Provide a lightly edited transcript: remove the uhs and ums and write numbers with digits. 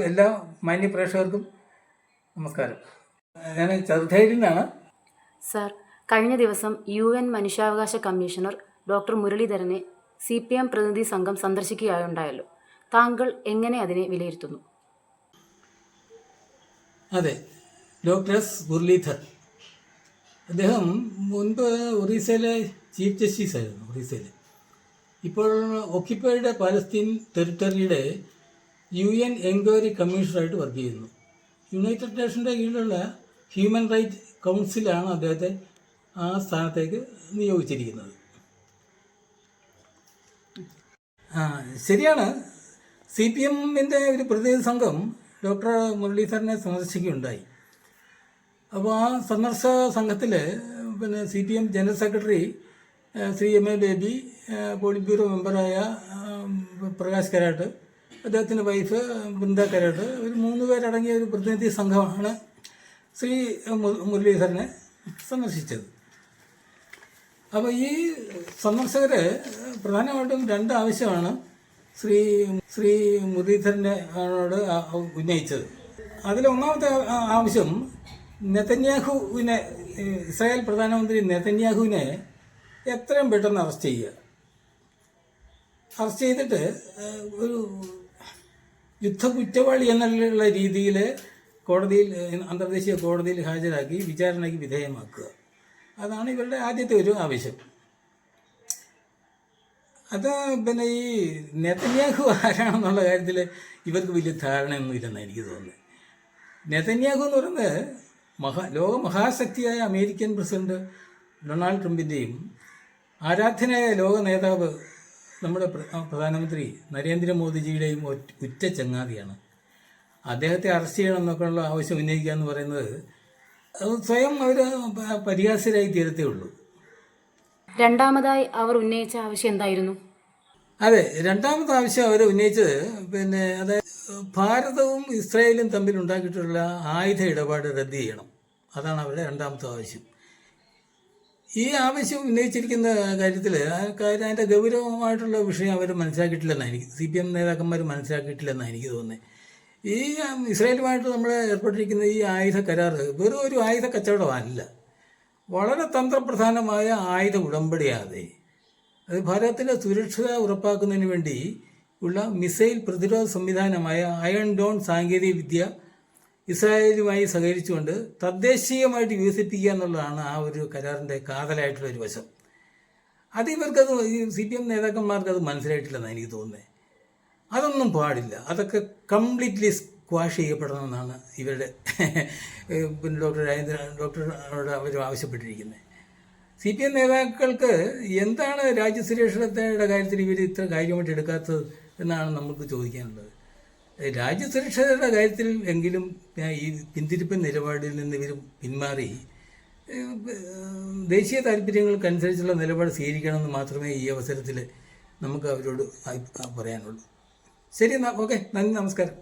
എല്ലാ മാന്യ പ്രേക്ഷകർക്കും നമസ്കാരം. ഞാൻ ചെറുതേരിയിൽ നിന്നാണ്. സർ, കഴിഞ്ഞ ദിവസം UN മനുഷ്യാവകാശ കമ്മീഷണർ ഡോക്ടർ മുരളീധരനെ CPM പ്രതിനിധി സംഘം സന്ദർശിക്കുകയുണ്ടായല്ലോ. താങ്കൾ എങ്ങനെ അതിനെ വിലയിരുത്തുന്നു? അതെ, ഡോക്ടർ എസ് മുരളീധർ അദ്ദേഹം മുൻപ് ഒറീസയിലെ ചീഫ് ജസ്റ്റിസ് ആയിരുന്നു. ഒറീസയിൽ ഇപ്പോൾ ഓക്യുപ്പൈഡ് പാലസ്തീൻ ടെറിട്ടറിയുടെ UN എൻക്വയറി കമ്മീഷണറായിട്ട് വർക്ക് ചെയ്യുന്നു. യുണൈറ്റഡ് നേഷൻ്റെ കീഴിലുള്ള ഹ്യൂമൻ റൈറ്റ് കൗൺസിലാണ് അദ്ദേഹത്തെ ആ സ്ഥാനത്തേക്ക് നിയോഗിച്ചിരിക്കുന്നത്. ശരിയാണ്, CPMൻ്റെ ഒരു പ്രതിനിധി സംഘം ഡോക്ടർ മുരളീധരനെ സന്ദർശിക്കുകയുണ്ടായി. അപ്പോൾ ആ സന്ദർശക സംഘത്തിൽ CPM general secretary Shri MA Baby, polit bureau മെമ്പറായ പ്രകാശ് കരാട്ട്, അദ്ദേഹത്തിൻ്റെ വൈഫ് ബൃന്ദ കരാട്ട്, ഒരു 3 പേരടങ്ങിയ ഒരു പ്രതിനിധി സംഘമാണ് ശ്രീ മുരളീധരനെ സന്ദർശിച്ചത്. അപ്പോൾ ഈ സന്ദർശകർ പ്രധാനമായിട്ടും 2 ആവശ്യമാണ് ശ്രീ മുരളീധരനോട് ഉന്നയിച്ചത്. അതിലൊന്നാമത്തെ ആവശ്യം നെതന്യാഹുവിനെ, ഇസ്രായേൽ പ്രധാനമന്ത്രി നെതന്യാഹുവിനെ എത്രയും പെട്ടെന്ന് അറസ്റ്റ് ചെയ്യുക. അറസ്റ്റ് ചെയ്തിട്ട് ഒരു യുദ്ധകുറ്റവാളി എന്നുള്ള രീതിയിൽ കോടതിയിൽ, അന്തർദേശീയ കോടതിയിൽ ഹാജരാക്കി വിചാരണയ്ക്ക് വിധേയമാക്കുക. അതാണ് ഇവരുടെ ആദ്യത്തെ ഒരു ആവശ്യം. അത് ഈ നെതന്യാഹു ആരാണെന്നുള്ള കാര്യത്തിൽ ഇവർക്ക് വലിയ ധാരണയൊന്നുമില്ലെന്ന് എനിക്ക് തോന്നുന്നത്. നെതന്യാഹു എന്ന് പറയുന്നത് ലോക മഹാശക്തിയായ അമേരിക്കൻ പ്രസിഡന്റ് ഡൊണാൾഡ് ട്രംപിൻ്റെയും ആരാധ്യനായ ലോക നേതാവ് നമ്മുടെ പ്രധാനമന്ത്രി നരേന്ദ്രമോദിജിയുടെയും ഉറ്റ ചങ്ങാതിയാണ്. അദ്ദേഹത്തെ അറസ്റ്റ് ചെയ്യണം എന്നൊക്കെയുള്ള ആവശ്യം ഉന്നയിക്കുക എന്ന് പറയുന്നത് അത് സ്വയം അവർ പരിഹാസ്യരായി തീരത്തേ ഉള്ളൂ. രണ്ടാമതായി അവർ ഉന്നയിച്ച ആവശ്യം എന്തായിരുന്നു? അതെ, രണ്ടാമത്തെ ആവശ്യം അവർ ഉന്നയിച്ചത് അതായത് ഭാരതവും ഇസ്രായേലും തമ്മിൽ ഉണ്ടാക്കിയിട്ടുള്ള ആയുധ ഇടപാട് റദ്ദ് ചെയ്യണം. അതാണ് അവരുടെ രണ്ടാമത്തെ ആവശ്യം. ഈ ആവശ്യം ഉന്നയിച്ചിരിക്കുന്ന കാര്യത്തിൽ അതിൻ്റെ ഗൗരവമായിട്ടുള്ള വിഷയം അവർ മനസ്സിലാക്കിയിട്ടില്ലെന്നാണ് CPM നേതാക്കന്മാർ മനസ്സിലാക്കിയിട്ടില്ലെന്നാണ് എനിക്ക് തോന്നുന്നത്. ഈ ഇസ്രായേലുമായിട്ട് നമ്മൾ ഏർപ്പെട്ടിരിക്കുന്ന ഈ ആയുധ കരാർ വെറും ഒരു ആയുധ കച്ചവടമല്ല, വളരെ തന്ത്രപ്രധാനമായ ആയുധ ഉടമ്പടിയാതെ അത് ഭാരതത്തിൻ്റെ സുരക്ഷ ഉറപ്പാക്കുന്നതിന് വേണ്ടി ഉള്ള മിസൈൽ പ്രതിരോധ സംവിധാനമായ അയൺ ഡോൺ സാങ്കേതിക വിദ്യ ഇസ്രായേലുമായി സഹകരിച്ചുകൊണ്ട് തദ്ദേശീയമായിട്ട് വികസിപ്പിക്കുക എന്നുള്ളതാണ് ആ ഒരു കരാറിൻ്റെ കാതലായിട്ടുള്ള ഒരു വശം. അത് ഇവർക്കത് CPM നേതാക്കന്മാർക്ക് അത് മനസ്സിലായിട്ടില്ലെന്നാണ് എനിക്ക് തോന്നുന്നത്. അതൊന്നും പാടില്ല, അതൊക്കെ കംപ്ലീറ്റ്ലി സ്ക്വാഷ് ചെയ്യപ്പെടണമെന്നാണ് ഇവരുടെ ഡോക്ടറോട് അവർ ആവശ്യപ്പെട്ടിരിക്കുന്നത്. CPM നേതാക്കൾക്ക് എന്താണ് രാജ്യസുരക്ഷയുടെ കാര്യത്തിൽ ഇവർ ഇത്ര കാര്യമായിട്ട് എടുക്കാത്തത് എന്നാണ് നമുക്ക് ചോദിക്കാനുള്ളത്. രാജ്യസുരക്ഷയുടെ കാര്യത്തിൽ എങ്കിലും ഈ പിന്തിരിപ്പൻ നിലപാടിൽ നിന്ന് ഇവർ പിന്മാറി ദേശീയ താല്പര്യങ്ങൾക്കനുസരിച്ചുള്ള നിലപാട് സ്വീകരിക്കണമെന്ന് മാത്രമേ ഈ അവസരത്തിൽ നമുക്ക് അവരോട് പറയാനുള്ളൂ. ശരി, എന്നാൽ ഓക്കെ, നന്ദി, നമസ്കാരം.